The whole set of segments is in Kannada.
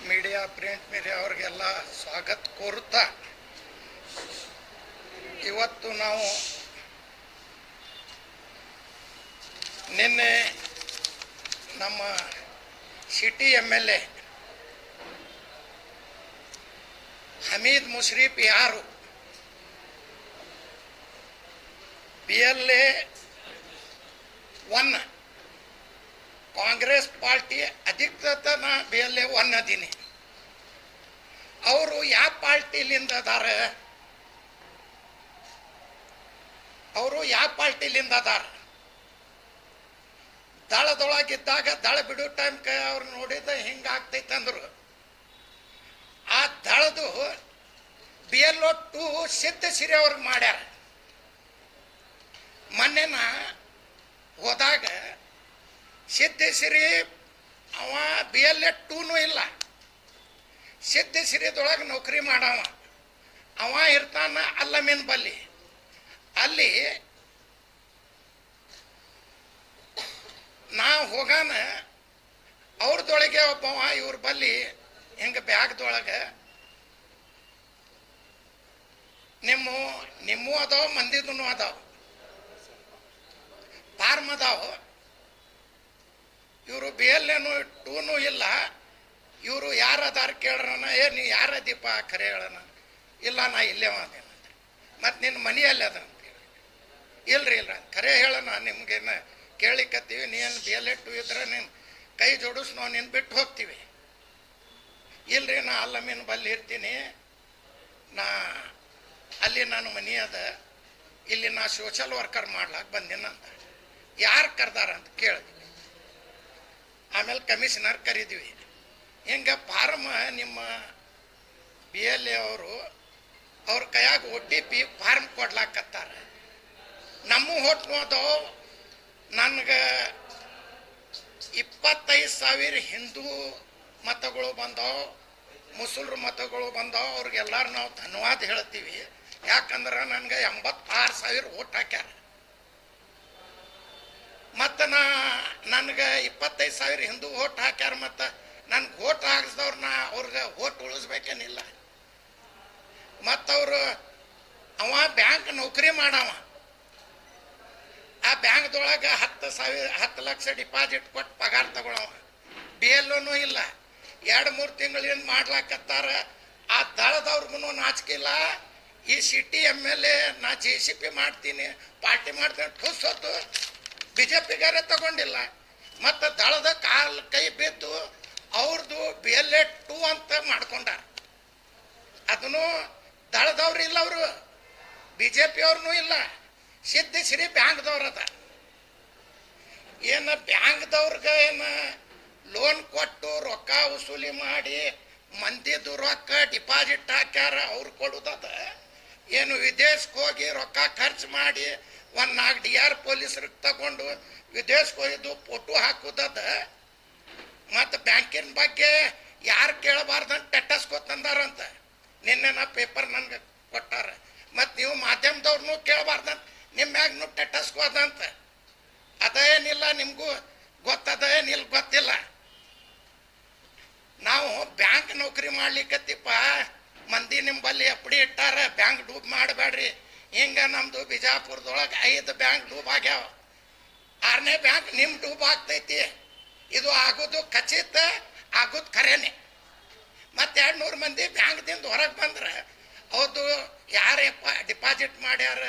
ಮೀಡಿಯಾ ಪ್ರಿಂಟ್ ಮೀಡಿಯಾ ಅವ್ರಿಗೆಲ್ಲ ಸ್ವಾಗತ ಕೋರುತ್ತಾ ಇವತ್ತು ನಾವು ನಿನ್ನೆ ನಮ್ಮ ಸಿಟಿ MLA ಹಮೀದ್ ಮುಶ್ರೀಫ್ ಯಾರು BLA 1 ಕಾಂಗ್ರೆಸ್ ಪಾರ್ಟಿ ಅಧಿಕೃತ BLA 1 ಅದೀನಿ. ಅವರು ಯಾವ ಪಾರ್ಟಿಲಿಂದ ಅದಾರ, ದಳದೊಳಗಿದ್ದಾಗ ದಳ ಬಿಡೋ ಟೈಮ್ಗೆ ಅವ್ರು ನೋಡಿದ ಹಿಂಗಾಗ್ತೈತೆ ಅಂದರು. ಆ ದಳದು BLO 2 ಸಿದ್ಧಸಿರಿ ಅವ್ರಿಗೆ ಮಾಡ್ಯಾರ. ಮೊನ್ನೆನ ಹೋದಾಗ ಸಿದ್ಧಸಿರಿ ಅವ BLA 2 ಇಲ್ಲ, ಸಿದ್ಧಸಿರಿದೊಳಗೆ ನೌಕರಿ ಮಾಡವ. ಅವ ಇರ್ತಾನ ಅಲ್ಲಮೀನ್ ಬಲ್ಲಿ. ಅಲ್ಲಿ ನಾ ಹೋಗಾನ ಅವ್ರದೊಳಗೆ ಒಬ್ಬವ ಇವ್ರ ಬಲ್ಲಿ ಹಿಂಗೆ ಬ್ಯಾಗ್ದೊಳಗೆ ನಿಮ್ಮ ಅದಾವ, ಮಂದಿದೂ ಅದಾವ, ಫಾರ್ಮ್ ಅದಾವ. ಇವರು BLA 2 ಇಲ್ಲ. ಇವರು ಯಾರದಾರ ಕೇಳ್ರನ, ನೀ ಯಾರದೀಪ ಖರೆ ಹೇಳೋಣ. ಇಲ್ಲ, ನಾ ಇಲ್ಲೇ ಅದೇನ. ಮತ್ತು ನಿನ್ನ ಮನೆಯಲ್ಲಿ ಅದ ಅಂತೇಳಿ. ಇಲ್ರಿ ಖರೆ ಹೇಳೋಣ, ನಿಮ್ಗೇನು ಕೇಳಿಕತ್ತೀವಿ. ನೀನು BLA 2 ಇದ್ರೆ ನೀನು ಕೈ ಜೋಡಿಸ್, ನಾವು ನಿನ್ನ ಬಿಟ್ಟು ಹೋಗ್ತೀವಿ. ಇಲ್ರಿ, ನಾ ಅಲ್ಲಮೀನ್ ಬಲ್ಲಿ ಇರ್ತೀನಿ, ಅಲ್ಲಿ ನಾನು ಮನೆ ಅದ, ಇಲ್ಲಿ ನಾ ಸೋಷಲ್ ವರ್ಕರ್ ಮಾಡ್ಲಾಕ ಬಂದಿನಂತ. ಯಾರು ಕರ್ದಾರ ಅಂತ ಕೇಳಿದ್ವಿ. ಆಮೇಲೆ ಕಮಿಷನರ್ ಕರೀದ್ವಿ. ಹಿಂಗೆ ಫಾರ್ಮ್ ನಿಮ್ಮ BLA ಅವ್ರ ಕೈಯಾಗ OTP ಫಾರ್ಮ್ ಕೊಡ್ಲಾಕತ್ತಾರ. ನಮ್ಮ ಹೋಟ್ಲು ಅದಾವ. ನನಗೆ 25,000 ಹಿಂದೂ ಮತಗಳು ಬಂದಾವ, ಮುಸಲ್ರು ಮತಗಳು ಬಂದಾವ. ಅವ್ರಿಗೆಲ್ಲರೂ ನಾವು ಧನ್ಯವಾದ ಹೇಳ್ತೀವಿ. ಯಾಕಂದ್ರೆ ನನಗೆ 86,000 ಓಟ್ ಹಾಕ್ಯಾರ. ಮತ್ತು ನನಗೆ 25,000 ಹಿಂದೂ ಓಟ್ ಹಾಕ್ಯಾರ. ಮತ್ತು ನನ್ಗೆ ಓಟ್ ಹಾಕಿಸ್ದವ್ರನ್ನ ಅವ್ರಿಗೆ ಓಟ್ ಉಳಿಸ್ಬೇಕೇನಿಲ್ಲ. ಮತ್ತವರು ಅವ ಬ್ಯಾಂಕ್ ನೌಕರಿ ಮಾಡವ. ಆ ಬ್ಯಾಂಕ್ದೊಳಗೆ 10 ಲಕ್ಷ ಡಿಪಾಸಿಟ್ ಕೊಟ್ಟು ಪಗಾರ ತಗೊಳವ. BLO ಇಲ್ಲ. 2-3 ತಿಂಗಳಿಂದ ಮಾಡ್ಲಾಕತ್ತಾರ. ಆ ದಳದವ್ರಿಗೂ ನಾಚಿಕಿಲ್ಲ. ಈ ಸಿಟಿ MLA ನಾ JCP ಮಾಡ್ತೀನಿ, ಪಾರ್ಟಿ ಮಾಡ್ತೀನಿ ಖುಷೋತು. BJPಗಾರೆ ತಗೊಂಡಿಲ್ಲ. ಮತ್ತು ದಳದ ಕೈ ಬಿದ್ದು ಅವ್ರದ್ದು BLA 2 ಅಂತ ಮಾಡ್ಕೊಂಡಾರ. ಅದನ್ನು ದಳದವ್ರು ಇಲ್ಲ, ಅವರು BJP ಅವ್ರನ್ನೂ ಇಲ್ಲ. ಸಿದ್ಧಸಿರಿ ಬ್ಯಾಂಕ್ದವ್ರದ. ಏನು ಬ್ಯಾಂಕ್ದವ್ರಿಗೆ ಏನು ಲೋನ್ ಕೊಟ್ಟು ರೊಕ್ಕ ವಸೂಲಿ ಮಾಡಿ ಮಂದಿದು ರೊಕ್ಕ ಡಿಪಾಸಿಟ್ ಹಾಕ್ಯಾರ, ಅವ್ರು ಕೊಡುದದ. ಏನು ವಿದೇಶಕ್ಕೆ ಹೋಗಿ ರೊಕ್ಕ ಖರ್ಚು ಮಾಡಿ 4 DR ಪೊಲೀಸರಿಗೆ ತಗೊಂಡು ವಿದೇಶಕ್ಕೆ ಹೋಗಿದ್ದು ಫೋಟೋ ಹಾಕುದದ. ಮತ್ತು ಬ್ಯಾಂಕಿನ ಬಗ್ಗೆ ಯಾರು ಕೇಳಬಾರ್ದಂತ ಟೆಟ್ಟಸ್ಕೋತಂದಾರಂತ. ನಿನ್ನೆ ಪೇಪರ್ ನನಗೆ ಕೊಟ್ಟಾರ. ಮತ್ತು ನೀವು ಮಾಧ್ಯಮದವ್ರನ್ನೂ ಕೇಳಬಾರ್ದಂತ ನಿಮ್ಮ ಮ್ಯಾಗ್ನೂ ಟೆಟ್ಟಸ್ಕೋದಂತ. ಅದೇನಿಲ್ಲ, ನಿಮಗೂ ಗೊತ್ತದ ಏನಿಲ್ಲ ಗೊತ್ತಿಲ್ಲ. ನಾವು ಬ್ಯಾಂಕ್ ನೌಕರಿ ಮಾಡ್ಲಿಕ್ಕತ್ತಿಪ್ಪ, ಮಂದಿ ನಿಂಬಲ್ಲಿ ಎಪ್ಪಡಿ ಇಟ್ಟಾರ, ಬ್ಯಾಂಕ್ ಡೂಬ್ ಮಾಡಬೇಡ್ರಿ. ಹಿಂಗೆ ನಮ್ಮದು ಬಿಜಾಪುರದೊಳಗೆ 5 ಬ್ಯಾಂಕ್ ಡೂಬ್ ಆಗ್ಯಾವ. 6ನೇ ಬ್ಯಾಂಕ್ ನಿಮ್ಮ ಡೂಬ್ ಆಗ್ತೈತಿ. ಇದು ಆಗೋದು ಖಚಿತ, ಆಗೋದು ಖರೇನೆ. ಮತ್ತು 200 ಮಂದಿ ಬ್ಯಾಂಕ್ದಿಂದ ಹೊರಗೆ ಬಂದ್ರೆ ಅವ್ರದ್ದು ಯಾರಪ್ಪ ಡಿಪಾಸಿಟ್ ಮಾಡ್ಯಾರ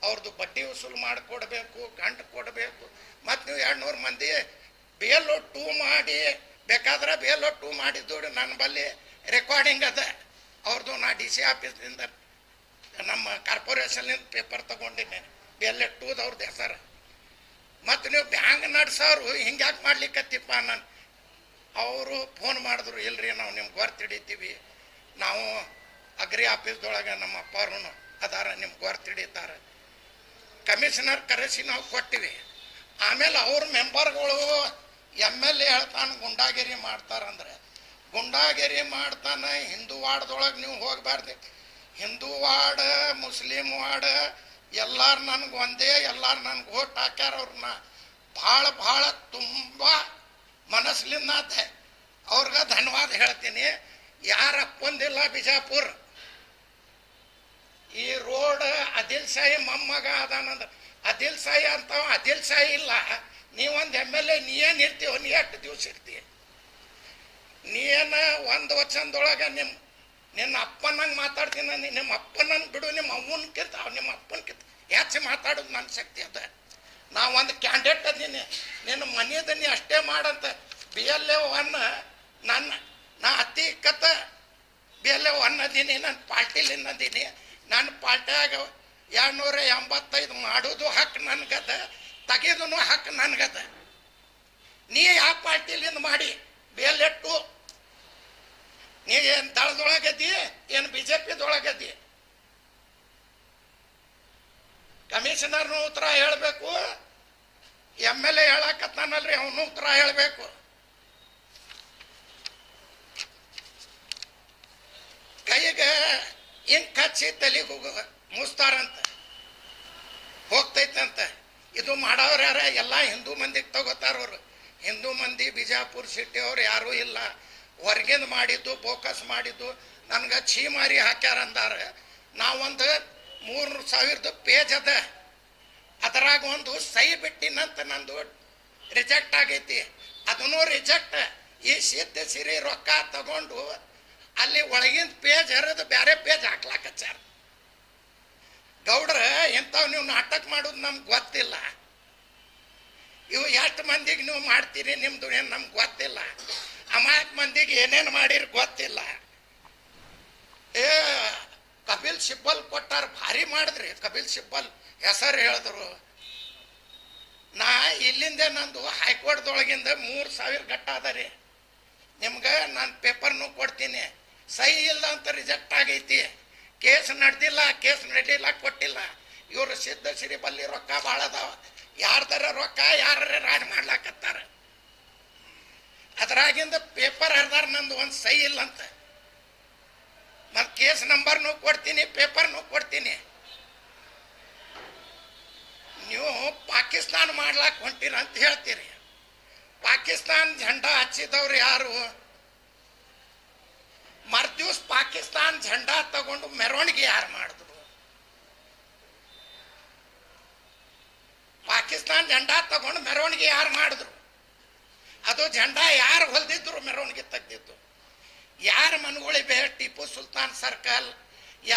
ಅವ್ರದ್ದು ಬಡ್ಡಿ ವಸೂಲು ಮಾಡಿಕೊಡ್ಬೇಕು, ಗಂಟು ಕೊಡಬೇಕು. ಮತ್ತು ನೀವು 200 ಮಂದಿ BLO 2 ಮಾಡಿ, ಬೇಕಾದ್ರೆ BLO 2 ಮಾಡಿದ್ದು ನನ್ನ ಬಲ್ಲಿ ರೆಕಾರ್ಡಿಂಗ್ ಅದ ಅವ್ರದ್ದು. ನಾ DC ಆಫೀಸ್ದಿಂದ ನಮ್ಮ ಕಾರ್ಪೊರೇಷನ್ನಿಂದ ಪೇಪರ್ ತಗೊಂಡಿದ್ದೇನೆ BLA 2 ಹೆಸರು. ಮತ್ತು ನೀವು ಬ್ಯಾಂಕ್ ನಡೆಸೋರು ಹಿಂಗ್ಯಾಕೆ ಮಾಡ್ಲಿಕ್ಕತ್ತಿಪ್ಪ ನಾನು. ಅವರು ಫೋನ್ ಮಾಡಿದ್ರು, ಇಲ್ರಿ ನಾವು ನಿಮ್ಗೆ ಗೊರ್ತು ಹಿಡಿತೀವಿ, ನಾವು ಅಗ್ರಿ ಆಫೀಸ್ದೊಳಗೆ ನಮ್ಮ ಅಪ್ಪರು ಅದಾರ, ನಿಮ್ಗೆ ಗೊರ್ತು ಹಿಡಿತಾರೆ. ಕಮಿಷನರ್ ಕರೆಸಿ ನಾವು ಕೊಟ್ಟಿವಿ. ಆಮೇಲೆ ಅವ್ರ ಮೆಂಬರ್ಗಳು MLA ಹೇಳ್ತಾನೆ ಗುಂಡಾಗಿರಿ ಮಾಡ್ತಾರಂದ್ರೆ, ಗುಂಡಾಗಿರಿ ಮಾಡ್ತಾನೆ. ಹಿಂದೂ ವಾರ್ಡ್ದೊಳಗೆ ನೀವು ಹೋಗಬಾರ್ದು. ಹಿಂದೂ ವಾರ್ಡ್, ಮುಸ್ಲಿಂ ವಾರ್ಡ್ ಎಲ್ಲಾರು ನನಗೆ ಒಂದೇ, ಎಲ್ಲಾರು ನನಗೆ ಓಟ್ ಹಾಕ್ಯಾರ. ಅವ್ರನ್ನ ಭಾಳ ತುಂಬ ಮನಸ್ಲಿಂದ ಅವ್ರಿಗೆ ಧನ್ಯವಾದ ಹೇಳ್ತೀನಿ. ಯಾರ ಅಪ್ಪಂದಿಲ್ಲ ಬಿಜಾಪುರ. ಈ ರೋಡ್ ಆದಿಲ್ ಶಾಹಿ ಮೊಮ್ಮಗ ಅದಾನಂದ್ರ ಆದಿಲ್ ಶಾಹಿ ಅಂತ ಆದಿಲ್ ಶಾಹಿ ಇಲ್ಲ. ನೀವೊಂದು MLA ನೀ ಏನ್ ಇರ್ತೀವ, ನೀ ಎಷ್ಟು ದಿವಸ ಇರ್ತೀಯ? ನೀನ ಒಂದು ವಚನದೊಳಗ ನಿನ್ನ ಅಪ್ಪನಂಗೆ ಮಾತಾಡ್ತೀನಿ. ನಿಮ್ಮ ಅಪ್ಪನಂಗೆ ಬಿಡು, ನಿಮ್ಮ ಅವ್ವನ್ಕಿಂತ ನಿಮ್ಮ ಅಪ್ಪನಕ್ಕಿಂತ ಹೆಚ್ಚು ಮಾತಾಡೋದು ನನ್ನ ಶಕ್ತಿ ಅದ. ನಾ ಒಂದು ಕ್ಯಾಂಡಿಡೇಟ್ ಅದೀನಿ, ನಿನ್ನ ಮನೆಯದ ನೀ ಅಷ್ಟೇ ಮಾಡಂತ. BLA 1 ನಾ ಅತಿ ಕತ್ತ BLA 1 ಅದೀನಿ, ನನ್ನ ಪಾರ್ಟಿಲಿಂದ ಅದೀನಿ. ನನ್ನ ಪಾರ್ಟಿಯಾಗ 285 ಮಾಡೋದು ಹಕ್ಕು ನನ್ಗದ, ತೆಗೆದು ಹಕ್ಕು ನನ್ಗದ. ನೀ ಯಾವ ಪಾರ್ಟಿಲಿಂದ ಮಾಡಿ BLA 2 ನೀ ಏನು ದಳದೊಳಗದಿ ಏನು BJPದೊಳಗದಿ? ಕಮಿಷನರ್ನು ಉತ್ತರ ಹೇಳಬೇಕು, MLA ಹೇಳಕತ್ತಾನಲ್ರಿ ಅವನು ಉತ್ತರ ಹೇಳಬೇಕು. ಕೈಗೆ ಇಂಕ್ ಹಚ್ಚಿ ತಲೆಗೆ ಮುಸ್ತಾರಂತ ಹೋಗ್ತೈತಂತ. ಇದು ಮಾಡೋರು ಯಾರ? ಎಲ್ಲ ಹಿಂದೂ ಮಂದಿಗೆ ತಗೋತಾರವ್ರು. ಹಿಂದೂ ಮಂದಿ ಬಿಜಾಪುರ ಸಿಟಿ ಅವ್ರು ಯಾರೂ ಇಲ್ಲ. ಹೊರಗಿಂದ ಮಾಡಿದ್ದು ಬೋಕಸ್ ಮಾಡಿದ್ದು ನನ್ಗೆ ಛೀಮಾರಿ ಹಾಕ್ಯಾರ ಅಂದಾರ. ನಾವೊಂದು 3,000 ಪೇಜ್ ಅದ, ಅದರಾಗ ಒಂದು ಸೈ ಬಿಟ್ಟಿನಂತ ನಂದು ರಿಜೆಕ್ಟ್ ಆಗೈತಿ. ಅದನ್ನು ರಿಜೆಕ್ಟ್. ಈ ಸಿದ್ಧ ಸಿರಿ ರೊಕ್ಕ ತಗೊಂಡು ಅಲ್ಲಿ ಒಳಗಿನ ಪೇಜ್ ಹರಿದು ಬೇರೆ ಪೇಜ್ ಹಾಕ್ಲಾಕಚ್ಚಾರ. ಗೌಡ್ರ ಇಂಥವು ನೀವು ನಾಟಕ ಮಾಡೋದು ನಮ್ಗೆ ಗೊತ್ತಿಲ್ಲ. ಇವು ಎಷ್ಟು ಮಂದಿಗೆ ನೀವು ಮಾಡ್ತೀರಿ ನಿಮ್ದು ಏನು ನಮ್ಗೆ ಗೊತ್ತಿಲ್ಲ. ಅಮಾಯಕ ಮಂದಿಗೆ ಏನೇನು ಮಾಡಿರಿ ಗೊತ್ತಿಲ್ಲ. ಕಪಿಲ್ ಸಿಬ್ಬಲ್ ಕೊಟ್ಟಾರ, ಭಾರಿ ಮಾಡಿದ್ರಿ. ಕಪಿಲ್ ಸಿಬ್ಬಲ್ ಹೆಸರು ಹೇಳಿದ್ರು. ನಾ ಇಲ್ಲಿಂದ ನಂದು ಹೈಕೋರ್ಟ್ದೊಳಗಿಂದ 3,000 ಗಟ್ಟ ಅದ ರೀ. ನಿಮ್ಗೆ ನಾನು ಪೇಪರ್ನು ಕೊಡ್ತೀನಿ. ಸಹಿ ಇಲ್ಲ ಅಂತ ರಿಜೆಕ್ಟ್ ಆಗೈತಿ. ಕೇಸ್ ನಡೆದಿಲ್ಲ, ಕೇಸ್ ನಡೀಲ್ಲ, ಕೊಟ್ಟಿಲ್ಲ. ಇವರು ಸಿದ್ಧ ಸಿರಿ ಬಲ್ಲಿ ರೊಕ್ಕ ಭಾಳ ಅದಾವ. ಯಾರ್ದಾರ ರೊಕ್ಕ ಯಾರ ರಾಜ್ ಮಾಡ್ಲಾಕತ್ತಾರ. ಅದ್ರಾಗಿಂದ ಪೇಪರ್ ಹರಿದಾರ, ನಂದು ಒಂದು ಸಹಿ ಇಲ್ಲ ಅಂತ. ಮತ್ತು ಕೇಸ್ ನಂಬರ್ನು ಕೊಡ್ತೀನಿ, ಪೇಪರ್ನು ಕೊಡ್ತೀನಿ. ನೀವು ಪಾಕಿಸ್ತಾನ ಮಾಡ್ಲಾಕ್ ಹೊಂಟಿರ ಅಂತ ಹೇಳ್ತೀರಿ. ಪಾಕಿಸ್ತಾನ ಝಂಡಾ ಹಚ್ಚಿದವ್ರು ಯಾರು? ಮರ್ದಿವ್ಸ ಪಾಕಿಸ್ತಾನ ಝಂಡಾ ತಗೊಂಡು ಮೆರವಣಿಗೆ ಯಾರು ಮಾಡಿದ್ರು? ಪಾಕಿಸ್ತಾನ ಝಂಡಾ ತಗೊಂಡು ಮೆರವಣಿಗೆ ಯಾರು ಮಾಡಿದ್ರು? ಅದು ಝಂಡಾ ಯಾರು ಹೊಲ್ದಿದ್ರು? ಮೆರವಣಿಗೆ ತೆಗ್ದಿದ್ದು ಯಾರು? ಮನಗುಳಿ ಬೇ, ಟಿಪ್ಪು ಸುಲ್ತಾನ್ ಸರ್ಕಲ್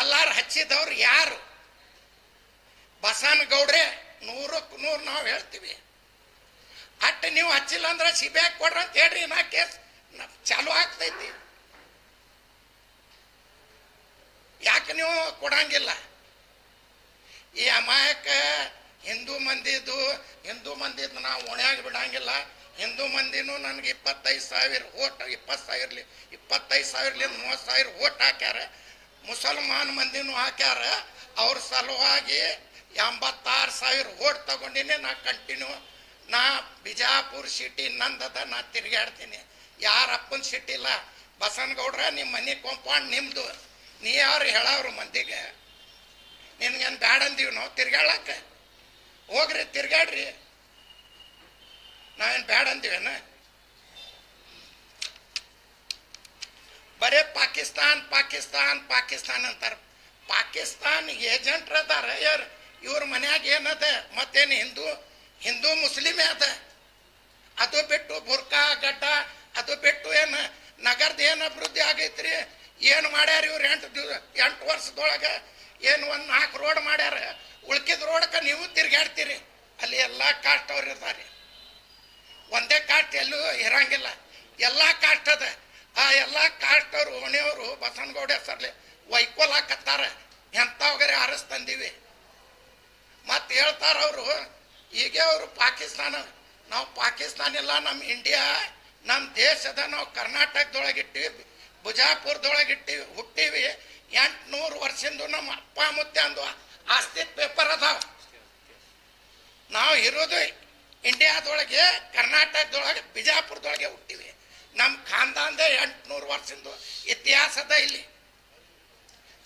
ಎಲ್ಲಾರು ಹಚ್ಚಿದವ್ರು ಯಾರು? ಬಸನಗೌಡ್ರೆ 100ಕ್ಕೆ 100 ನಾವು ಹೇಳ್ತೀವಿ. ಅಟ್ಟು ನೀವು ಹಚ್ಚಿಲ್ಲ ಅಂದ್ರೆ CBI ಕೊಡ್ರಿ ಅಂತ ಹೇಳ್ರಿ, ನಾ ಕೇಸ್ ಚಾಲು ಆಗ್ತೈತಿ. ಯಾಕೆ ನೀವು ಕೊಡಂಗಿಲ್ಲ? ಈ ಅಮಾಯಕ ಹಿಂದೂ ಮಂದಿದು ನಾವು ಓಣ್ಯಾಗ ಬಿಡಂಗಿಲ್ಲ. ಹಿಂದೂ ಮಂದಿನೂ ನನಗೆ 25,000 ಓಟ್, 20,000 25,000 30,000 ಓಟ್ ಹಾಕ್ಯಾರ. ಮುಸಲ್ಮಾನ್ ಮಂದಿನೂ ಹಾಕ್ಯಾರ. ಅವ್ರ ಸಲುವಾಗಿ 86,000 ಓಟ್ ತಗೊಂಡಿನಿ. ನಾ ಕಂಟಿನ್ಯೂ ನಾ ಬಿಜಾಪುರ ಸಿಟಿ ನಂದದ, ನಾ ತಿರ್ಗಾಡ್ತೀನಿ. ಯಾರಪ್ಪನ ಸಿಟಿ ಇಲ್ಲ. ಬಸನಗೌಡ್ರ ನಿಮ್ಮ ಮನೆ ಕಾಂಪೌಂಡ್ ನಿಮ್ದು. ನೀ ಯಾರು ಹೇಳವ್ರು ಮಂದಿಗೆ? ನಿನ್ಗೇನು ಬ್ಯಾಡ ಅಂದೀವಿ ನಾವು ತಿರ್ಗಾಳಕ್ಕ? ಹೋಗ್ರಿ ತಿರ್ಗಾಡ್ರಿ, ನಾವೇನು ಬ್ಯಾಡ ಅಂದೀವೇನ? ಬರೇ ಪಾಕಿಸ್ತಾನ್ ಪಾಕಿಸ್ತಾನ್ ಪಾಕಿಸ್ತಾನ್ ಅಂತಾರ. ಪಾಕಿಸ್ತಾನ್ ಏಜೆಂಟ್ರ ಅದಾರ ಯಾರು? ಇವ್ರ ಮನ್ಯಾಗ ಏನದ? ಮತ್ತೇನು ಹಿಂದೂ ಮುಸ್ಲಿಮೇ ಅದ. ಅದು ಬಿಟ್ಟು ಬುರ್ಕಾ ಗಡ್ಡ, ಅದು ಬಿಟ್ಟು ಏನು ನಗರದ ಏನು ಅಭಿವೃದ್ಧಿ ಆಗೈತ್ರಿ? ಏನು ಮಾಡ್ಯಾರ ಇವ್ರು 8 ವರ್ಷದೊಳಗೆ? ಏನು 1 4 ರೋಡ್ ಮಾಡ್ಯಾರ. ಉಳ್ಕಿದ ರೋಡ್ಕ ನೀವು ತಿರ್ಗಾಡ್ತೀರಿ. ಅಲ್ಲಿ ಎಲ್ಲ ಕಾಸ್ಟ್ ಅವ್ರು ಇರ್ತಾರೆ. ಒಂದೇ ಕಾಸ್ಟ್ ಎಲ್ಲೂ ಇರಂಗಿಲ್ಲ, ಎಲ್ಲ ಕಾಸ್ಟ್ ಅದ. ಆ ಎಲ್ಲ ಕಾಸ್ಟ್ ಅವ್ರು ಓಣಿಯವರು ಬಸನಗೌಡ ಹೆಸರ್ಲಿ ಒಯ್ಕೊಲಾಕತ್ತಾರ. ಎಂಥವ್ಗರೆ ಆರಿಸ್ತಂದೀವಿ. ಮತ್ತು ಹೇಳ್ತಾರ ಅವರು, ಈಗ ಅವರು ಪಾಕಿಸ್ತಾನ, ನಾವು ಪಾಕಿಸ್ತಾನ ಇಲ್ಲ, ನಮ್ಮ ಇಂಡಿಯಾ ನಮ್ಮ ದೇಶದ, ನಾವು ಕರ್ನಾಟಕದೊಳಗಿಟ್ಟಿವಿ, ಬಿಜಾಪುರದೊಳಗಿಟ್ಟಿವಿ, ಹುಟ್ಟಿವಿ. 800 ವರ್ಷದಿಂದ ನಮ್ಮ ಅಪ್ಪ ಮುತ್ತೆ ಅಂದು ಆಸ್ತಿ ಪೇಪರ್ ಅದಾವ. ನಾವು ಇರೋದು ಇಂಡಿಯಾದೊಳಗೆ, ಕರ್ನಾಟಕದೊಳಗೆ, ಬಿಜಾಪುರದೊಳಗೆ ಹುಟ್ಟಿವಿ. ನಮ್ಮ ಖಾನ್ದಾನ್ದೇ 800 ವರ್ಷದಿಂದ ಇತಿಹಾಸದ ಇಲ್ಲಿ.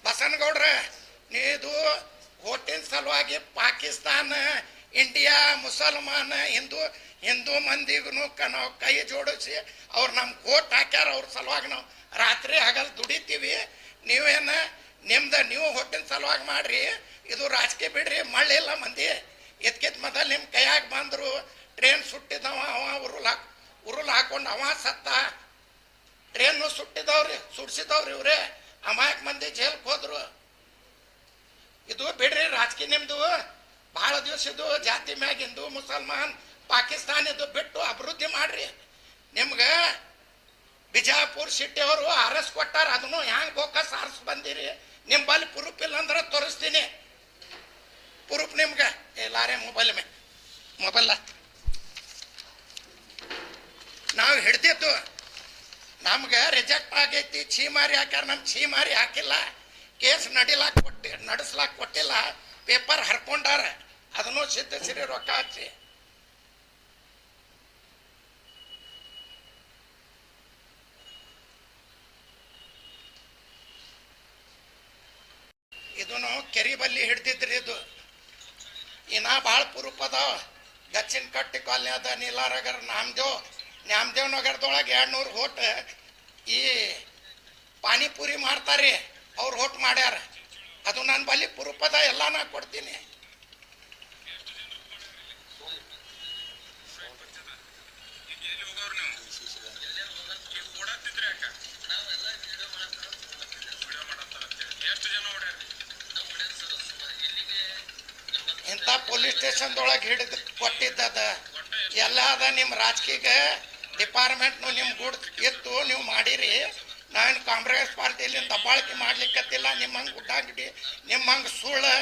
ಬಸನಗೌಡ್ರ ನೀದು ಓಟಿನ ಸಲುವಾಗಿ ಪಾಕಿಸ್ತಾನ, ಇಂಡಿಯಾ, ಮುಸಲ್ಮಾನ, ಹಿಂದೂ ಮಂದಿಗೂ ನಾವು ಕೈ ಜೋಡಿಸಿ ಅವ್ರು ನಮ್ಗೆ ಓಟ್ ಹಾಕ್ಯಾರ. ಅವ್ರ ಸಲುವಾಗಿ ನಾವು ರಾತ್ರಿ ಹಗಲ್ ದುಡಿತೀವಿ. ನೀವೇನ ನೀವು ಹೊಟ್ಟಿನ ಸಲುವಾಗಿ ಮಾಡ್ರಿ, ಇದು ರಾಜಕೀಯ ಬಿಡ್ರಿ. ಮಳ್ಳಿಲ್ಲ ಮಂದಿ. ಎತ್ಕಿತ್ ಮೊದಲು ನಿಮ್ಮ ಕೈಯಾಗ ಬಂದರು, ಟ್ರೇನ್ ಸುಟ್ಟಿದವ, ಅವ ಉರುಳು ಹಾಕೊಂಡು ಅವ ಸತ್ತ. ಟ್ರೇನು ಸುಡ್ಸಿದವ್ರಿ ಇವ್ರೆ. ಅಮಾಯಕ ಮಂದಿ ಜೈಲ್ಗೆ ಹೋದ್ರು. ಇದು ಬಿಡ್ರಿ ರಾಜಕೀಯ. ನಿಮ್ದು ಬಹಳ ದಿವಸ ಇದು ಜಾತಿ ಮ್ಯಾಗ ಹಿಂದೂ ಮುಸಲ್ಮಾನ್ ಪಾಕಿಸ್ತಾನ ಇದು ಬಿಟ್ಟು ಅಭಿವೃದ್ಧಿ ಮಾಡ್ರಿ. ನಿಮ್ಗೆ ಬಿಜಾಪುರ ಸಿಟಿ ಅವರು ಆರ್ಎಸ್ ಕೊಟ್ಟಾರ, ಅದನ್ನು ಹ್ಯಾಂಗ ಬೋಕಸ್ ಆರ್ಸ್ ಬಂದಿರಿ. ನಿಮ್ಮ ಬಲ್ಲಿ ಪ್ರೂಫ್ ಇಲ್ಲ ಅಂದ್ರೆ ತೋರಿಸ್ತೀನಿ. ಪ್ರೂಫ್ ನಿಮ್ಗೆ ಎಲ್ಲಾರೇ ಮೊಬೈಲ್ ನಾವು ಹಿಡ್ದಿದ್ದು. ನಮ್ಗೆ ರಿಜೆಕ್ಟ್ ಆಗೈತಿ, ಛೀಮಾರಿ ಹಾಕ್ಯಾರ. ನಮ್ಗೆ ಛೀಮಾರಿ ಹಾಕಿಲ್ಲ. ಕೇಸ್ ನಡೆಸ್ಲಾಕ್ ಕೊಟ್ಟಿಲ್ಲ. ಪೇಪರ್ ಹರ್ಕೊಂಡಾರ. ಅದನ್ನು ಸಿದ್ಧಸಿರಿ ರೊಕ್ಕ ಹಚ್ಚಿ. ಇದನ್ನು ಕೆರಿ ಬಲ್ಲಿ ಹಿಡ್ದಿದ್ರಿ. ಇದು ಇನ್ನ ಭಾಳ ಪ್ರೂಫ್ ಅದಾವ. ದಕ್ಷಿಣ ಕಟ್ಟಿ ಕಾಲನಿ ಅದ, ನೀಲಾನಗರ್, ನ್ಯಾಮದೇವ್ ನಗರದೊಳಗೆ 200 ಹೋಟ್ ಈ ಪಾನಿಪುರಿ ಮಾಡ್ತಾರೆ. ಅವ್ರು ಹೋಟ್ ಮಾಡ್ಯಾರ. ಅದು ನನ್ನ ಬಲ್ಲಿ ಪ್ರೂಫ್ ಅದ, ಎಲ್ಲ ನಾ ಕೊಡ್ತೀನಿ. ಇಂಥ ಪೊಲೀಸ್ ಸ್ಟೇಷನ್ದೊಳಗೆ ಹಿಡಿದು ಕೊಟ್ಟಿದ್ದದ ಎಲ್ಲ ಅದ. ನಿಮ್ಮ ರಾಜಕೀಯ ಡಿಪಾರ್ಟ್ಮೆಂಟ್ನು ನಿಮ್ಮ ಗುಡ್ ಇತ್ತು, ನೀವು ಮಾಡಿರಿ. ನಾವೇನು ಕಾಂಗ್ರೆಸ್ ಪಾರ್ಟಿಯಲ್ಲಿ ದಬ್ಬಾಳಿಕೆ ಮಾಡ್ಲಿಕ್ಕತ್ತಿಲ್ಲ. ನಿಮ್ಮಂಗೆ ಗುಡ್ಡಾಗಿಡಿ, ನಿಮ್ಮಂಗೆ ಸುಳ್ಳು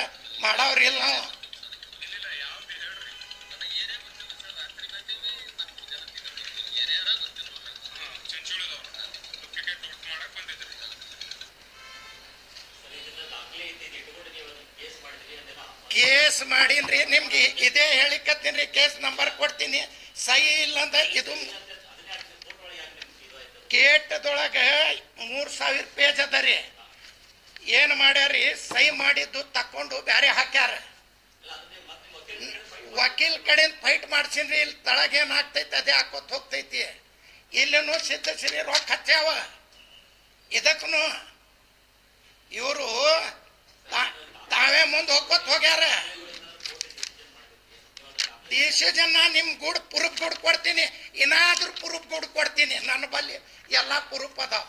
ಮಾಡೋರಿಲ್ಲ ನಾವು. ಕೇಸ್ ಮಾಡೀನ್ರಿ. ನಿಮ್ಗೆ ಇದೇ ಹೇಳಿಕತ್ತೀನಿ. ಕೇಸ್ ನಂಬರ್ ಕೊಡ್ತೀನಿ. ಸಹಿ ಇಲ್ಲಂದ ಇದು ಕೇಟದೊಳಗೆ 3000 ಪೇಜ್ ಅದ ರೀ. ಏನು ಮಾಡ್ಯಾರಿ, ಸಹಿ ಮಾಡಿದ್ದು ತಕೊಂಡು ಬೇರೆ ಹಾಕ್ಯಾರ. ವಕೀಲ್ ಕಡೆಯಿಂದ ಫೈಟ್ ಮಾಡ್ಸಿನ್ರಿ. ಇಲ್ಲಿ ತಳಗೇನು ಆಗ್ತೈತಿ ಅದೇ ಹಾಕೋತ್ ಹೋಗ್ತೈತಿ. ಇಲ್ಲೂ ಸಿದ್ಧಸಿರಿ ರೊಕ್ಕ ಹಚ್ಚಾವ. ಇದಕ್ಕೂ ಇವರು ತಾವೇ ಮುಂದೆ ಹೋಗ್ಕೊತ್ ಹೋಗ್ಯಾರ. ಡಿಸಿಷನ್ ನಿಮ್ ಗುಡ್ ಪ್ರೂಫ್ ಕೊಡ್ತೀನಿ. ಏನಾದ್ರೂ ಪ್ರೂಫ್ ಕೊಡ್ತೀನಿ. ನನ್ನ ಬಲ್ಲಿ ಎಲ್ಲ ಪ್ರೂಫ್ ಅದಾವ.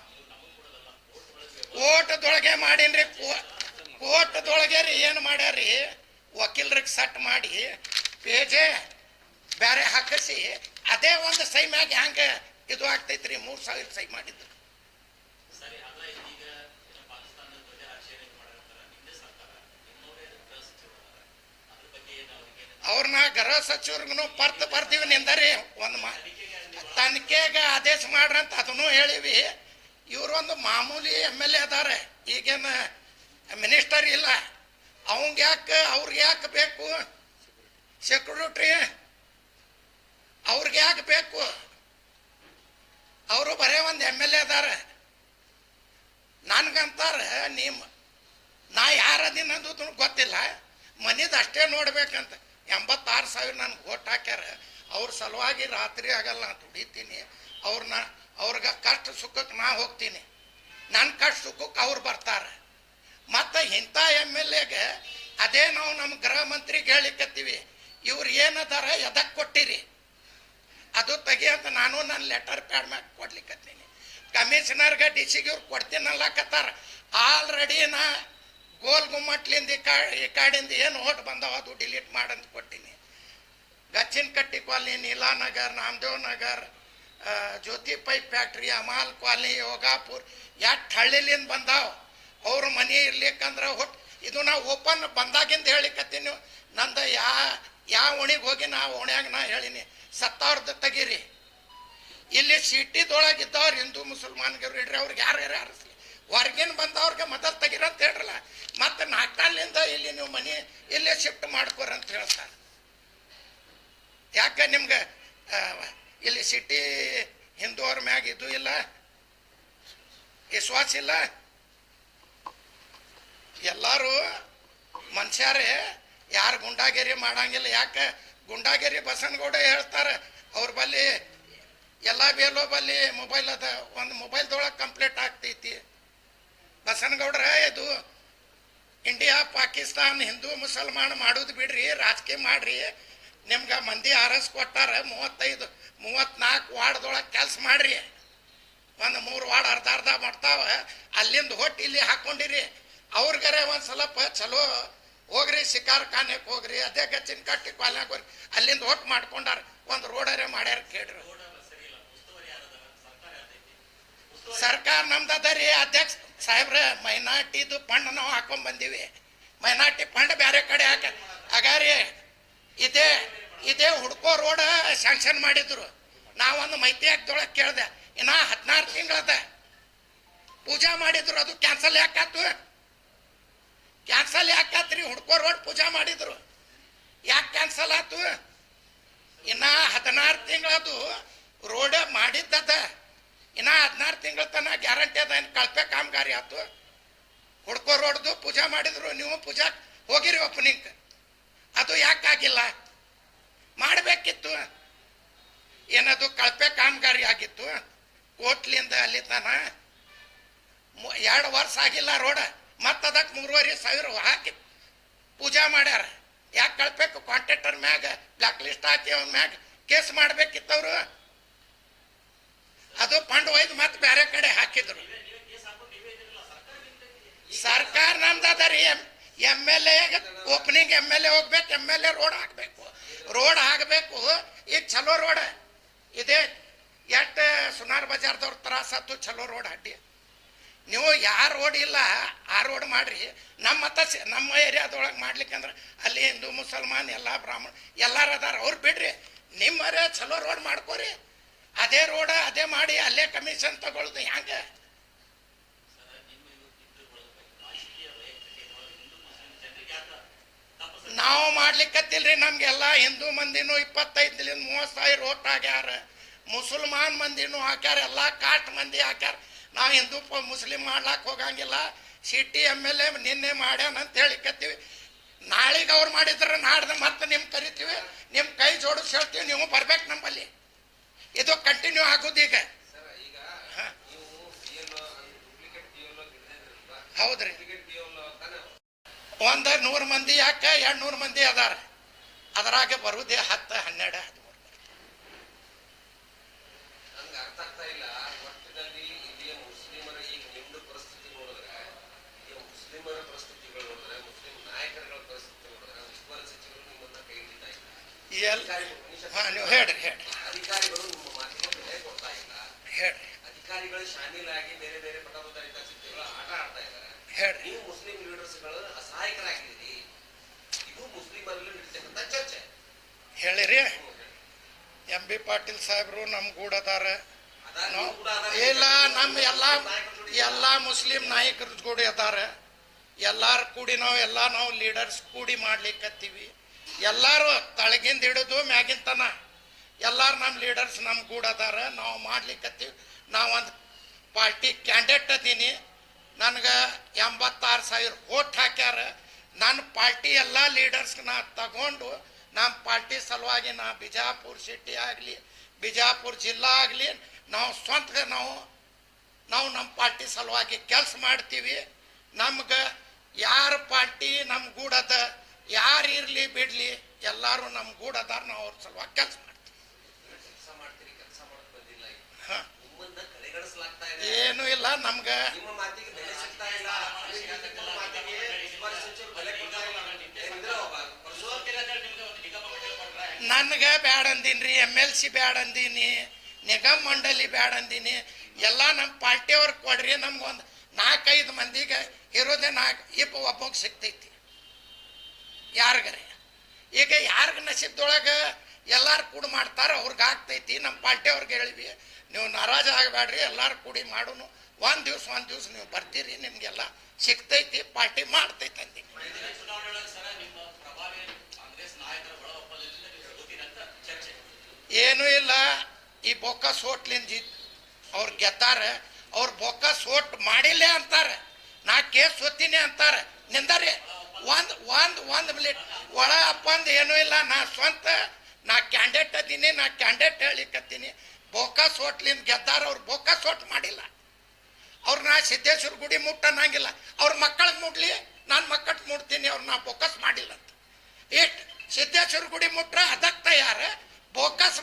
ಕೋರ್ಟ್ದೊಳಗೆ ಮಾಡೀನ್ರಿ. ಕೋರ್ಟ್ದೊಳಗೆ ರೀ ಏನು ಮಾಡ್ಯಾರಿ, ವಕೀಲರಿಗೆ ಸಟ್ ಮಾಡಿ ಪೇಜೆ ಬೇರೆ ಹಾಕಿಸಿ ಅದೇ ಒಂದು ಸೈ ಮ್ಯಾಗ ಹ್ಯಾಂಗ ಇದು ಆಗ್ತೈತ್ರಿ. 3000 ಸೈ ಮಾಡಿದ್ರು. ಅವ್ರನ್ನ ಗೃಹ ಸಚಿವರಿಗೂ ಬರ್ತೀವಿ ನಿಂದರಿ. ಒಂದು ತನಿಖೆಗೆ ಆದೇಶ ಮಾಡ್ರಂತ ಅದನ್ನು ಹೇಳಿವಿ. ಇವ್ರೊಂದು ಮಾಮೂಲಿ MLA ಅದಾರೆ, ಈಗೇನು ಮಿನಿಸ್ಟರ್ ಇಲ್ಲ. ಅವ್ರಿಗೆ ಯಾಕೆ ಬೇಕು ಸೆಕ್ಯೂರಿಟಿ? ಅವ್ರಿಗೆ ಯಾಕೆ ಬೇಕು? ಅವರು ಬರೇ ಒಂದು MLA ಅದಾರೆ. ನನ್ಗಂತಾರ ನಾ ಯಾರದೀನಿ ಅನ್ನೋದು ಗೊತ್ತಿಲ್ಲ. ಮನಿದು ಅಷ್ಟೇ ನೋಡ್ಬೇಕಂತ 86,000 ನನ್ಗೆ ಓಟ್ ಹಾಕ್ಯಾರ. ಅವ್ರ ಸಲುವಾಗಿ ರಾತ್ರಿ ಆಗಲ್ಲ ನಾ ದುಡಿತೀನಿ. ಅವ್ರಿಗೆ ಕಷ್ಟ ಸುಖಕ್ಕೆ ನಾ ಹೋಗ್ತೀನಿ. ನನ್ನ ಕಷ್ಟ ಸುಖಕ್ಕೆ ಅವ್ರು ಬರ್ತಾರೆ. ಮತ್ತು ಇಂಥ MLAಗೆ ಅದೇ ನಾವು ನಮ್ಮ ಗೃಹ ಮಂತ್ರಿಗೆ ಹೇಳಿಕತ್ತೀವಿ. ಇವ್ರು ಏನದಾರ ಎದಕ್ಕೆ ಕೊಟ್ಟಿರಿ ಅದು ತೆಗಿ ಅಂತ ನಾನು ನನ್ನ ಲೆಟರ್ ಪ್ಯಾಡ್ ಮ್ಯಾಗ ಕೊಡ್ಲಿಕ್ಕತ್ತೀನಿ. ಕಮಿಷನರ್ಗೆ DCಗೆ ಇವ್ರು ಕೊಡ್ತೀನಲ್ಲಕತ್ತಾರ. ಆಲ್ರೆಡಿ ನಾ ಗೋಲ್ ಗುಮ್ಮಟ್ಲಿಂದ ಈ ಕಾಡಿಂದ ಏನು ಓಟ್ ಬಂದವ ಅದು ಡಿಲೀಟ್ ಮಾಡಂತ ಕೊಟ್ಟಿನಿ. ಗಚ್ಚಿನ ಕಟ್ಟಿ ಕಾಲನಿ, ನೀಲಾನಗರ್, ನಾಮದೇವ್ ನಗರ್, ಜ್ಯೋತಿ ಪೈಪ್ ಫ್ಯಾಕ್ಟ್ರಿ, ಅಮಾಲ್ ಕಾಲನಿ, ಯೋಗಾಪುರ್ ಎಷ್ಟು ಹಳ್ಳಿಲಿಂದ ಬಂದಾವ. ಅವ್ರ ಮನೆ ಇರ್ಲಿಕ್ಕಂದ್ರೆ ಇದು ನಾ ಓಪನ್ ಬಂದಾಗಿಂದ ಹೇಳಿಕತ್ತೀನಿ. ನಂದು ಯಾವ ಓಣಿಗೆ ಹೋಗಿ ನಾ ಓಣ್ಯಾಗ ನಾ ಹೇಳಿನಿ ಸತ್ತವ್ರದ್ದು ತೆಗೀರಿ. ಇಲ್ಲಿ ಸಿಟಿದೊಳಗಿದ್ದವ್ರು ಹಿಂದೂ ಮುಸಲ್ಮಾನ್ಗಿರು ಇಡ್ರಿ. ಅವ್ರಿಗೆ ಯಾರು ಅರಸ್ಲಿ. ಹೊರಗಿನ ಬಂದವ್ರಿಗೆ ಮೊದಲು ತೆಗಿರಂತ ಹೇಳ್ರಲ್ಲ. ಮತ್ತು ನಾಲ್ಕಲ್ಲಿಂದ ಇಲ್ಲಿ ನೀವು ಮನೆ ಇಲ್ಲೇ ಶಿಫ್ಟ್ ಮಾಡ್ಕೋರಂತ ಹೇಳ್ತಾರೆ. ಯಾಕೆ ನಿಮ್ಗೆ ಇಲ್ಲಿ ಸಿಟಿ ಹಿಂದೂವ್ರ ಮ್ಯಾಗ ಇದು ಇಲ್ಲ, ವಿಶ್ವಾಸ ಇಲ್ಲ? ಎಲ್ಲರೂ ಮನುಷ್ಯರೇ, ಯಾರು ಗುಂಡಾಗಿರಿ ಮಾಡಂಗಿಲ್ಲ. ಯಾಕೆ ಗುಂಡಾಗಿರಿ ಬಸನಗೌಡ ಹೇಳ್ತಾರೆ. ಅವ್ರ ಬಲ್ಲಿ ಎಲ್ಲ ಬೇಲೋ ಬಲ್ಲಿ ಮೊಬೈಲ್ ಅದ. ಒಂದು ಮೊಬೈಲ್ದೊಳಗೆ ಕಂಪ್ಲೀಟ್ ಆಗ್ತೈತಿ. ಬಸನಗೌಡ್ರ, ಇದು ಇಂಡಿಯಾ ಪಾಕಿಸ್ತಾನ್ ಹಿಂದೂ ಮುಸಲ್ಮಾನ್ ಮಾಡೋದು ಬಿಡ್ರಿ, ರಾಜಕೀಯ ಮಾಡ್ರಿ. ನಿಮ್ಗೆ ಮಂದಿ ಆರಸ್ ಕೊಟ್ಟಾರ, 34 ವಾರ್ಡ್ದೊಳಗೆ ಕೆಲಸ ಮಾಡ್ರಿ. ಒಂದು 3 ವಾರ್ಡ್ ಅರ್ಧ ಮಾಡ್ತಾವ, ಅಲ್ಲಿಂದ ಹೊಟ್ಟು ಇಲ್ಲಿ ಹಾಕೊಂಡಿರಿ. ಅವ್ರಿಗರೆ ಒಂದು ಸ್ವಲ್ಪ ಚಲೋ ಹೋಗ್ರಿ, ಶಿಕಾರ್ಖಾನೆಗೆ ಹೋಗ್ರಿ, ಅದೇ ಗಚ್ಚಿನ ಕಟ್ಟಿ ಕಾಲ್ನಾಗ ಹೋಗ್ರಿ, ಅಲ್ಲಿಂದ ಹೊಟ್ಟು ಮಾಡ್ಕೊಂಡಾರ. ಒಂದು ರೋಡರೇ ಮಾಡ್ಯಾರ ಕೇಳ್ರಿ. ಸರ್ಕಾರ ನಮ್ದದ ರೀ ಅಧ್ಯಕ್ಷ ಸಾಹೇಬ್ರ. ಮೈನಾರ್ಟಿದು ಫಂಡ್ ನಾವು ಹಾಕೊಂಡ್ ಬಂದೀವಿ. ಮೈನಾರ್ಟಿ ಫಂಡ್ ಬೇರೆ ಕಡೆ ಹಾಗಾರಿ ಇದೇ ಹುಡ್ಕೋ ರೋಡ್ ಸ್ಯಾಂಕ್ಷನ್ ಮಾಡಿದ್ರು. ನಾವೊಂದು ಮೈತಿ ಹಾಕ್ದೊಳಗೆ ಕೇಳ್ದೆ, ಇನ್ನ 16 ತಿಂಗಳದ ಪೂಜಾ ಮಾಡಿದ್ರು, ಅದು ಕ್ಯಾನ್ಸಲ್ ಯಾಕಾತು? ಕ್ಯಾನ್ಸಲ್ ಯಾಕಾತ್ರಿ? ಹುಡ್ಕೋ ರೋಡ್ ಪೂಜಾ ಮಾಡಿದ್ರು, ಯಾಕೆ ಕ್ಯಾನ್ಸಲ್ ಆತು? ಇನ್ನ 16 ತಿಂಗಳದು ರೋಡ್ ಮಾಡಿದ್ದದ, ಇನ್ನ 16 ತಿಂಗಳ ತನ ಗ್ಯಾರಂಟಿ ಅದ. ಏನು ಕಳಪೆ ಕಾಮಗಾರಿ ಆತು? ಹುಡ್ಕೋ ರೋಡ್ದು ಪೂಜಾ ಮಾಡಿದ್ರು, ನೀವು ಪೂಜಾ ಹೋಗಿರಿ ಓಪನಿಂಗ್, ಅದು ಯಾಕಾಗಿಲ್ಲ? ಮಾಡಬೇಕಿತ್ತು. ಏನದು ಕಳಪೆ ಕಾಮಗಾರಿ ಆಗಿತ್ತು. ಕೋಟ್ಲಿಂದ ಅಲ್ಲಿ ತನ 2 ವರ್ಷ ಆಗಿಲ್ಲ ರೋಡ್, ಮತ್ತದಕ್ಕೆ 3,500 ಹಾಕಿ ಪೂಜಾ ಮಾಡ್ಯಾರ. ಯಾಕೆ ಕಳ್ಬೇಕು? ಕಾಂಟ್ರಾಕ್ಟರ್ ಮ್ಯಾಗ ಬ್ಲಾಕ್ ಲಿಸ್ಟ್ ಹಾಕಿ ಅವನ ಮ್ಯಾಗ ಕೇಸ್ ಮಾಡ್ಬೇಕಿತ್ತವ್ರು. ಅದು ಫಂಡ್ ಒಯ್ದು ಮತ್ತೆ ಬೇರೆ ಕಡೆ ಹಾಕಿದ್ರು. ಸರ್ಕಾರ ನಮ್ದದ ರೀ. MLA ಓಪನಿಂಗ್ MLA ಹೋಗ್ಬೇಕು, MLA ರೋಡ್ ಹಾಕಬೇಕು. ಈಗ ಚಲೋ ರೋಡ್ ಇದೆ. ಎಟ್ ಸುನಾರ್ ಬಜಾರ್ದವ್ರ ತ್ರಾಸತ್ತು, ಚಲೋ ರೋಡ್ ಅಡ್ಡಿ. ನೀವು ಯಾರು ರೋಡ್ ಇಲ್ಲ ಆ ರೋಡ್ ಮಾಡ್ರಿ. ನಮ್ಮ ಏರಿಯಾದೊಳಗೆ ಮಾಡ್ಲಿಕ್ಕಂದ್ರೆ ಅಲ್ಲಿ ಹಿಂದೂ ಮುಸಲ್ಮಾನ್ ಎಲ್ಲ ಬ್ರಾಹ್ಮಣ ಎಲ್ಲಾರು ಅದಾರ, ಅವ್ರು ಬಿಡ್ರಿ. ನಿಮ್ಮರೇ ಚಲೋ ರೋಡ್ ಮಾಡ್ಕೋರಿ. ಅದೇ ರೋಡ್ ಅದೇ ಮಾಡಿ ಅಲ್ಲೇ ಕಮಿಷನ್ ತಗೊಳ್ದು ಹೆಂಗೆ? ನಾವು ಮಾಡ್ಲಿಕ್ಕತ್ತಿಲ್ರಿ. ನಮ್ಗೆಲ್ಲ ಹಿಂದೂ ಮಂದಿನೂ 25-30 ಓಟ್ ಆಗ್ಯಾರ, ಮುಸಲ್ಮಾನ್ ಮಂದಿನೂ ಹಾಕ್ಯಾರ, ಎಲ್ಲ ಕಾಸ್ಟ್ ಮಂದಿ ಹಾಕ್ಯಾರ. ನಾವು ಹಿಂದೂ ಮುಸ್ಲಿಂ ಮಾಡ್ಲಾಕ್ ಹೋಗಂಗಿಲ್ಲ. ಸಿಟಿ MLA ನಿನ್ನೆ ಮಾಡ್ಯಾನ ಅಂತ ಹೇಳಿಕತ್ತೀವಿ. ನಾಳೆಗೆ ಅವ್ರು ಮಾಡಿದ್ರೆ ನಾಡ್ದು ಮತ್ತೆ ನಿಮ್ ಕರಿತೀವಿ, ನಿಮ್ ಕೈ ಜೋಡಿಸಿ ಹೇಳ್ತೀವಿ, ನೀವು ಬರ್ಬೇಕು ನಮ್ಮಲ್ಲಿ. ಇದು ಕಂಟಿನ್ಯೂ ಆಗುದು ಈಗ. ಹೌದ್ರಿ, 100 ಮಂದಿ ಯಾಕ 200 ಮಂದಿ ಅದಾರ, ಅದರಾಗ ಬರುದೇ 10, 12, 13. ನೀವು ಹೇಳ್ರಿ ಅಧಿಕಾರಿಗಳು ನಿಮ್ಮ ಮಾತಿಗೆ ಬೆಲೆ ಕೊಡ್ತಾ ಇಲ್ಲ. ಹೇಳ್ರಿ. ಅಧಿಕಾರಿಗಳು ಶಾಮೀಲಾಗಿ ಬೇರೆ ಬೇರೆ ಪಟಭದ್ರತಾ ಸ್ಥಿತಿಗಳು ಆಟ ಆಡ್ತಾ ಇದ್ದಾರೆ. ಹೇಳ್ರಿ. ನೀವು ಮುಸ್ಲಿಂ ಲೀಡರ್ಸ್ಗಳು ಅಸಹಾಯಕರಾಗಿದ್ದೀರಿ. ಇದು ಮುಸ್ಲಿಮರಲ್ಲಿ ನಡೀತಕ್ಕಂಥ ಚರ್ಚೆ. ಹೇಳಿರಿ. MB ಪಾಟೀಲ್ ಸಾಹೇಬ್ರು ನಮ್ ಗೂಡದಾರ. ಇಲ್ಲ, ನಮ್ಮ ಎಲ್ಲಾ ಮುಸ್ಲಿಂ ನಾಯಕರ ಕೂಡಿ ಅದಾರ. ಎಲ್ಲಾರು ಕೂಡಿ ನಾವು ಲೀಡರ್ಸ್ ಕೂಡಿ ಮಾಡ್ಲಿಕ್ಕತ್ತೀವಿ. ಎಲ್ಲಾರು ತಳಗಿಂದ ಹಿಡಿದು ಮ್ಯಾಗಿನ ತನ ಎಲ್ಲಾರು ನಮ್ಮ ಲೀಡರ್ಸ್ ನಮ್ಮ ಗೂಡದಾರ. ನಾವು ಮಾಡ್ಲಿಕ್ಕತ್ತೀವಿ. ನಾವೊಂದು ಪಾರ್ಟಿ ಕ್ಯಾಂಡಿಡೇಟ್ ಅದೀನಿ. ನನಗೆ 86,000 ಓಟ್ ಹಾಕ್ಯಾರ. ನನ್ನ ಪಾರ್ಟಿ ಎಲ್ಲ ಲೀಡರ್ಸ್ ನಾ ತಗೊಂಡು ನಮ್ಮ ಪಾರ್ಟಿ ಸಲುವಾಗಿ ನಾ ಬಿಜಾಪುರ ಸಿಟಿ ಆಗಲಿ, ಬಿಜಾಪುರ ಜಿಲ್ಲಾ ಆಗಲಿ, ನಾವು ಸ್ವಂತ ನಾವು ನಮ್ಮ ಪಾರ್ಟಿ ಸಲುವಾಗಿ ಕೆಲಸ ಮಾಡ್ತೀವಿ. ನಮ್ಗೆ ಯಾರ ಪಾರ್ಟಿ ನಮ್ಮ ಗೂಡದ, ಯಾರು ಇರಲಿ ಬಿಡ್ಲಿ, ಎಲ್ಲರೂ ನಮ್ಮ ಗೂಡದಾರ. ನಾವು ಅವ್ರ ಸಲುವಾಗಿ ಕೆಲಸ ಮಾಡ್ತೀವಿ. ಏನು ಇಲ್ಲ, ನಮ್ಗೆ ನನ್ಗೆ ಬ್ಯಾಡ ಅಂದೀನಿ, MLC ಬ್ಯಾಡ ಅಂದೀನಿ, ನಿಗಮ ಮಂಡಳಿ ಬ್ಯಾಡ ಅಂದೀನಿ. ಎಲ್ಲ ನಮ್ಮ ಪಾರ್ಟಿಯವ್ರು ಕೊಡ್ರಿ. ನಮ್ಗೊಂದು 4-5 ಮಂದಿಗೆ ಇರೋದೇ ಒಬ್ಬಗೆ ಸಿಗ್ತೈತಿ ಯಾರಿಗರೆ. ಈಗ ಯಾರಿಗ ನಸೀಬ್ದೊಳಗೆ ಎಲ್ಲಾರು ಕೂಡಿ ಮಾಡ್ತಾರ, ಅವ್ರಿಗೆ ಆಗ್ತೈತಿ. ನಮ್ಮ ಪಾರ್ಟಿಯವ್ರಿಗೆ ಹೇಳಿವಿ, ನೀವು ನಾರಾಜ ಆಗಬೇಡ್ರಿ, ಎಲ್ಲಾರು ಕೂಡಿ ಮಾಡೋನು. ಒಂದು ದಿವ್ಸ ನೀವು ಬರ್ತೀರಿ, ನಿಮ್ಗೆಲ್ಲ ಸಿಗ್ತೈತಿ, ಪಾರ್ಟಿ ಮಾಡ್ತೈತಿ ಅಂತೀನಿ. ಏನೂ ಇಲ್ಲ. ಈ ಬೊಕ್ಕ ಸೋಟ್ಲಿಂದ ಅವ್ರು ಗೆದ್ದಾರ. ಅವ್ರು ಬೊಕ್ಕ ಸೋಟ್ ಮಾಡಿಲ್ಲ ಅಂತಾರೆ, ನಾ ಕೇಸ್ ಸೋತೀನಿ ಅಂತಾರೆ. ನಿಂದಾರಿ ಒಂದು ಮಿನಿಟ್ ಒಳ ಅಪ್ಪಂದು ಏನೂ ಇಲ್ಲ. ನಾ ಕ್ಯಾಂಡಿಡೇಟ್ ಅದೀನಿ, ನಾ ಕ್ಯಾಂಡಿಡೇಟ್ ಹೇಳಿಕತ್ತೀನಿ. ಬೊಕ್ಕ ಸೋಟ್ಲಿಂದ ಗೆದ್ದಾರ, ಅವ್ರು ಬೊಕ್ಕ ಸೋಟ್ ಮಾಡಿಲ್ಲ. ಸಿದ್ದೇಶ್ವರ ಗುಡಿ ಮುಟ್ಟನ್ನಂಗಿಲ್ಲ, ಅವ್ರ ಮಕ್ಕಳಿಗೆ ಮುಟ್ಲಿ, ನಾನು ಮಕ್ಕಳು ಮುಟ್ತೀನಿ, ಅವ್ರು ನಾ ಫೋಕಸ್ ಮಾಡಿಲ್ಲ ಅಂತ. ಇಟ್ ಸಿದ್ದೇಶ್ವರ ಗುಡಿ ಮುಟ್ರ ಅದಕ್ಕೆ ತಯಾರ, ಫೋಕಸ್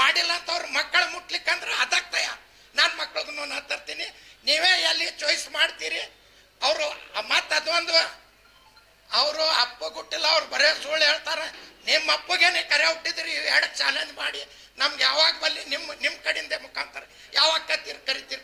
ಮಾಡಿಲ್ಲ ಅಂತ ಅವ್ರ ಮಕ್ಕಳು ಮುಟ್ಲಿಕ್ಕಂದ್ರೆ ಅದಕ್ಕೆ ತಯಾರ. ನಾನು ಮಕ್ಕಳಿಗೂ ನಾನು ತರ್ತೀನಿ, ನೀವೇ ಎಲ್ಲಿ ಚಾಯ್ಸ್ ಮಾಡ್ತೀರಿ. ಅವರು ಮತ್ತೆ ಅದೊಂದು, ಅವರು ಅಪ್ಪ ಗುಟ್ಟಿಲ್ಲ, ಅವ್ರು ಬರೇ ಸುಳ್ಳು ಹೇಳ್ತಾರೆ. ನಿಮ್ಮ ಅಪ್ಪಗೇನೆ ಕರೆ ಹುಟ್ಟಿದ್ರಿ, ಎರಡು ಚಾಲೆಂಜ್ ಮಾಡಿ ನಮ್ಗೆ ಯಾವಾಗ ಬಲ್ಲಿ ನಿಮ್ಮ ಕಡೆಯಿಂದ ಮುಖಾಂತರ ಯಾವಾಗ ಕರೀತೀರಿ